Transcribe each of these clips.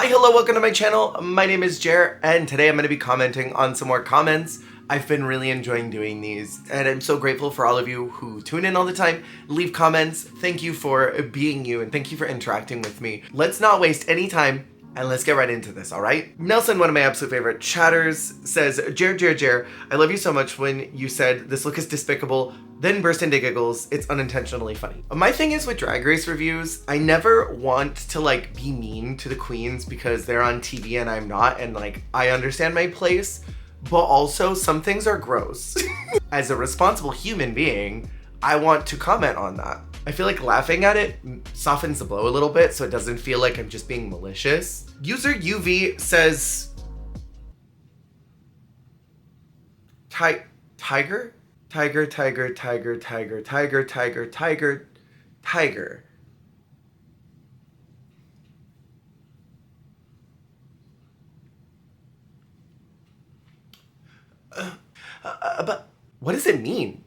Hi, hello, welcome to my channel. My name is Jer, and today I'm going to be commenting on some more comments. I've been really enjoying doing these, and I'm so grateful for all of you who tune in all the time, leave comments. Thank you for being you, and thank you for interacting with me. Let's not waste any time, and let's get right into this, all right? Nelson, one of my absolute favorite chatters, says, Jer, I love you so much when you said this look is despicable, then burst into giggles. It's unintentionally funny. My thing is with Drag Race reviews, I never want to be mean to the queens because they're on TV and I'm not, and I understand my place, but also some things are gross. As a responsible human being, I want to comment on that. I feel like laughing at it softens the blow a little bit so it doesn't feel like I'm just being malicious. User UV says, tiger. But what does it mean?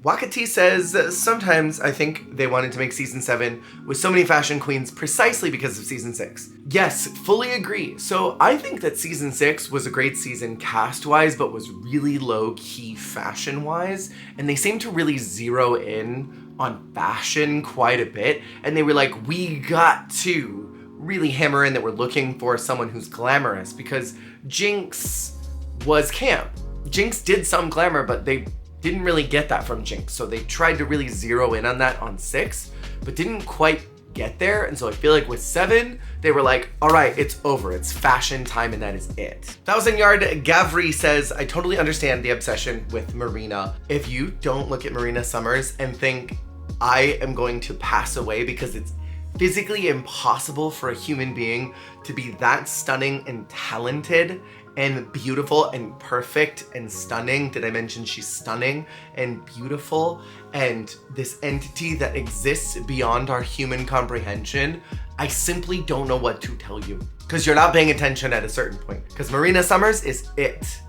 Wakati says, sometimes I think they wanted to make season 7 with so many fashion queens precisely because of season 6. Yes, fully agree. So I think that season 6 was a great season cast-wise, but was really low-key fashion-wise. And they seemed to really zero in on fashion quite a bit. And they were like, we got to really hammer in that we're looking for someone who's glamorous, because Jinx was camp. Jinx did some glamour, but they didn't really get that from Jinx. So they tried to really zero in on that on 6, but didn't quite get there. And so I feel like with 7, they were like, all right, it's over. It's fashion time and that is it. 1000 Yard Gavri says, I totally understand the obsession with Marina. If you don't look at Marina Summers and think I am going to pass away because it's physically impossible for a human being to be that stunning and talented and beautiful and perfect and stunning. Did I mention she's stunning and beautiful and this entity that exists beyond our human comprehension? I simply don't know what to tell you, because you're not paying attention at a certain point, because Marina Summers is it.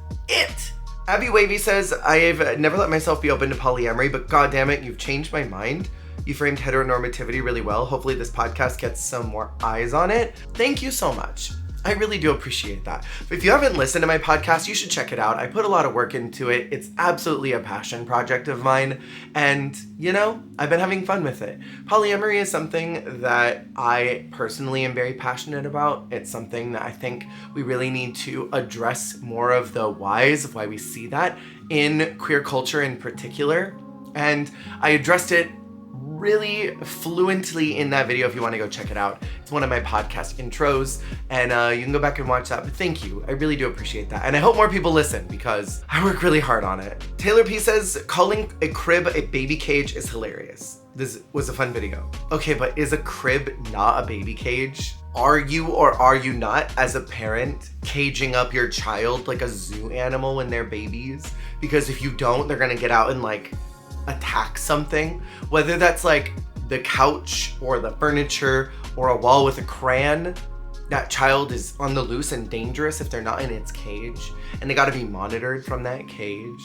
Abby Wavy says, I've never let myself be open to polyamory, but goddammit, you've changed my mind. You framed heteronormativity really well. Hopefully this podcast gets some more eyes on it. Thank you so much. I really do appreciate that. If you haven't listened to my podcast, you should check it out. I put a lot of work into it. It's absolutely a passion project of mine. And, I've been having fun with it. Polyamory is something that I personally am very passionate about. It's something that I think we really need to address more of the whys of why we see that in queer culture in particular. And I addressed it really fluently in that video if you want to go check it out. It's one of my podcast intros, and you can go back and watch that. But thank you. I really do appreciate that. And I hope more people listen because I work really hard on it. Taylor P says, calling a crib a baby cage is hilarious. This was a fun video. Okay, but is a crib not a baby cage? Are you or are you not, as a parent, caging up your child like a zoo animal when they're babies? Because if you don't, they're gonna get out and attack something, whether that's the couch or the furniture or a wall with a crayon. That child is on the loose and dangerous if they're not in its cage, and they got to be monitored from that cage.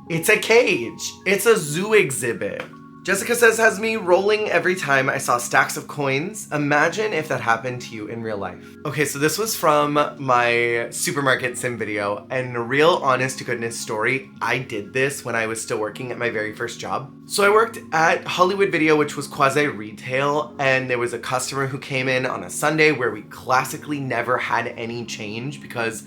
It's a cage. It's a zoo exhibit. Jessica says, has me rolling every time I saw stacks of coins. Imagine if that happened to you in real life. Okay, so this was from my supermarket sim video, and a real honest to goodness story. I did this when I was still working at my very first job. So I worked at Hollywood Video, which was quasi retail, and there was a customer who came in on a Sunday where we classically never had any change because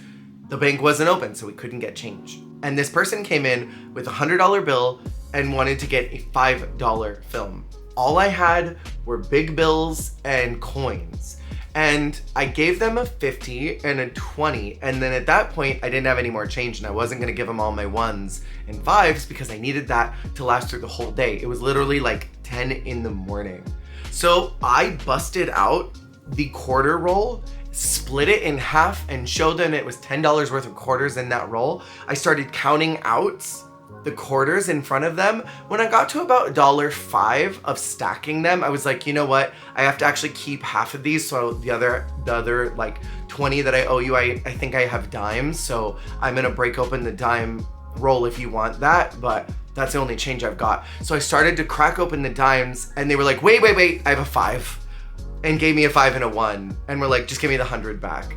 the bank wasn't open, so we couldn't get change. And this person came in with a $100 bill and wanted to get a $5 film. All I had were big bills and coins. And I gave them a 50 and a 20. And then at that point, I didn't have any more change, and I wasn't gonna give them all my 1s and 5s because I needed that to last through the whole day. It was literally 10 in the morning. So I busted out the quarter roll, split it in half, and showed them it was $10 worth of quarters in that roll. I started counting out the quarters in front of them. When I got to about $1.05 of stacking them, I was like, you know what? I have to actually keep half of these, so the other 20 that I owe you, I think I have dimes, so I'm gonna break open the dime roll if you want that, but that's the only change I've got. So I started to crack open the dimes, and they were like, wait, I have a 5. and gave me a 5 and a 1 and were like, just give me the 100 back.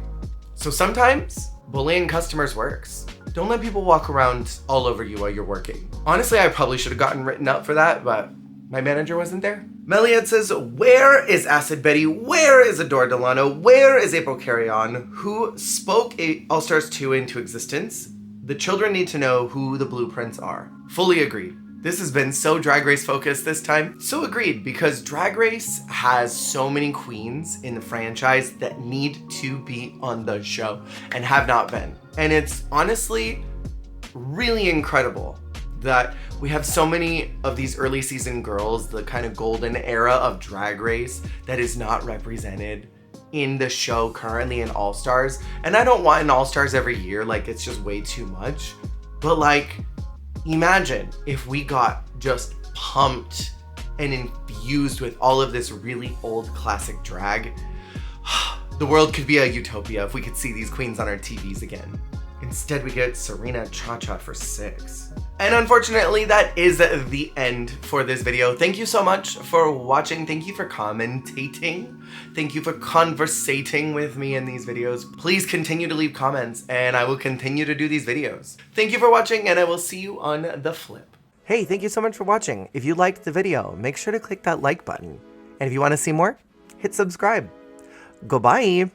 So sometimes bullying customers works. Don't let people walk around all over you while you're working. Honestly, I probably should have gotten written up for that, but my manager wasn't there. Meliad says, where is Acid Betty? Where is Adore Delano? Where is April Carry-On? Who spoke All-Stars 2 into existence? The children need to know who the blueprints are. Fully agreed. This has been so Drag Race focused this time. So agreed, because Drag Race has so many queens in the franchise that need to be on the show and have not been. And it's honestly really incredible that we have so many of these early season girls, the kind of golden era of Drag Race, that is not represented in the show currently in All Stars. And I don't want an All Stars every year, like it's just way too much. But like, imagine if we got just pumped and infused with all of this really old classic drag. The world could be a utopia if we could see these queens on our TVs again. Instead, we get Serena Cha-Cha for 6. And unfortunately, that is the end for this video. Thank you so much for watching. Thank you for commentating. Thank you for conversating with me in these videos. Please continue to leave comments and I will continue to do these videos. Thank you for watching and I will see you on the flip. Hey, thank you so much for watching. If you liked the video, make sure to click that like button. And if you want to see more, hit subscribe. Goodbye.